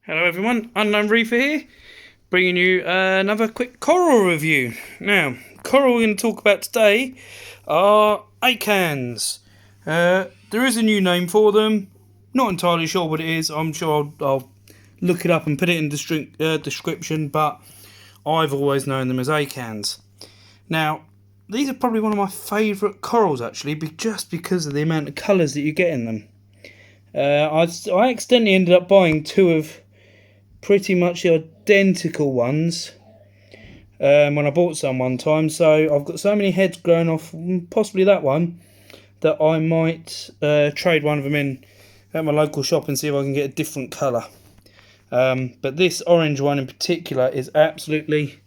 Hello everyone, Unknown Reefer here, bringing you another quick coral review. Now, coral we're going to talk about today are acans. There is a new name for them, not entirely sure what it is. I'm sure I'll look it up and put it in the description, but I've always known them as acans. Now, these are probably one of my favourite corals actually, just because of the amount of colours that you get in them. I accidentally ended up buying two of pretty much the identical ones when I bought some one time, so I've got so many heads growing off possibly that one that I might trade one of them in at my local shop and see if I can get a different colour. But this orange one in particular is absolutely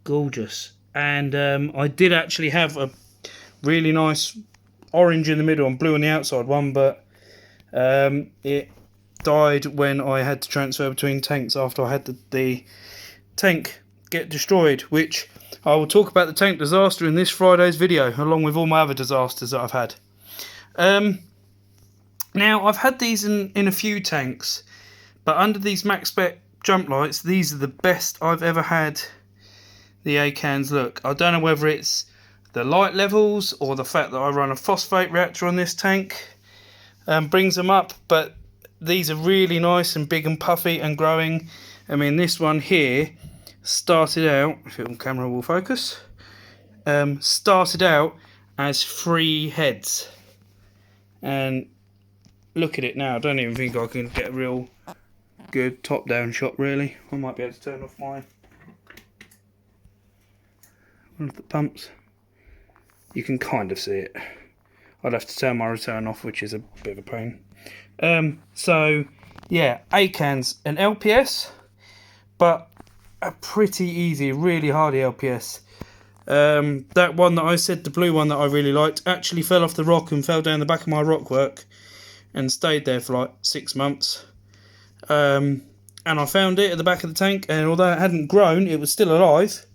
gorgeous, and I did actually have a really nice orange in the middle and blue on the outside one, but it died when I had to transfer between tanks after I had the tank get destroyed, which I will talk about the tank disaster in this Friday's video, along with all my other disasters that I've had. Now, I've had these in a few tanks, but under these max spec jump lights, these are the best I've ever had the acans look. I don't know whether it's the light levels or the fact that I run a phosphate reactor on this tank brings them up, but these are really nice and big and puffy and growing. I mean, this one here started out, if the camera will focus, started out as 3 heads, and look at it now. I don't even think I can get a real good top down shot really. I might be able to turn off one of the pumps. You can kind of see it. I'd have to turn my return off, which is a bit of a pain. So yeah, acans, an LPS, but a pretty easy, really hardy LPS. That one that I said, the blue one that I really liked, actually fell off the rock and fell down the back of my rockwork and stayed there for like 6 months. And I found it at the back of the tank, and although it hadn't grown, it was still alive.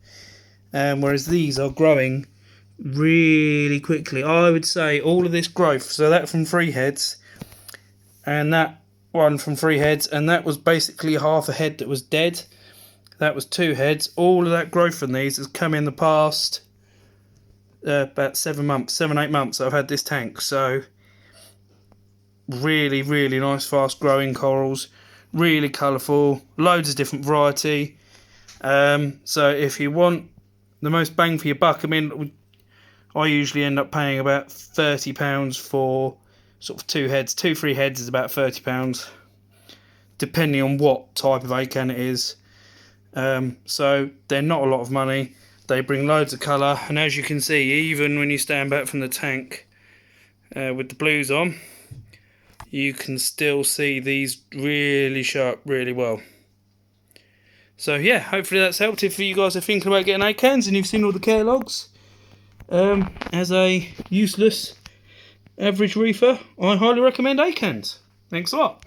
Whereas these are growing really quickly. I would say all of this growth, so that from 3 heads, and that one from 3 heads, and that was basically half a head that was dead. That was 2 heads. All of that growth from these has come in the past about 7 months, 7-8 months that I've had this tank. So really, really nice, fast growing corals, really colourful, loads of different variety. So if you want the most bang for your buck, I mean, I usually end up paying about £30 for sort of 2 heads. 2-3 heads is about £30, depending on what type of acan it is. So they're not a lot of money. They bring loads of colour, and as you can see, even when you stand back from the tank with the blues on, you can still see these really sharp, really well. So yeah, hopefully that's helped if you guys are thinking about getting acans and you've seen all the care logs. As a useless average reefer, I highly recommend acans. Thanks a lot.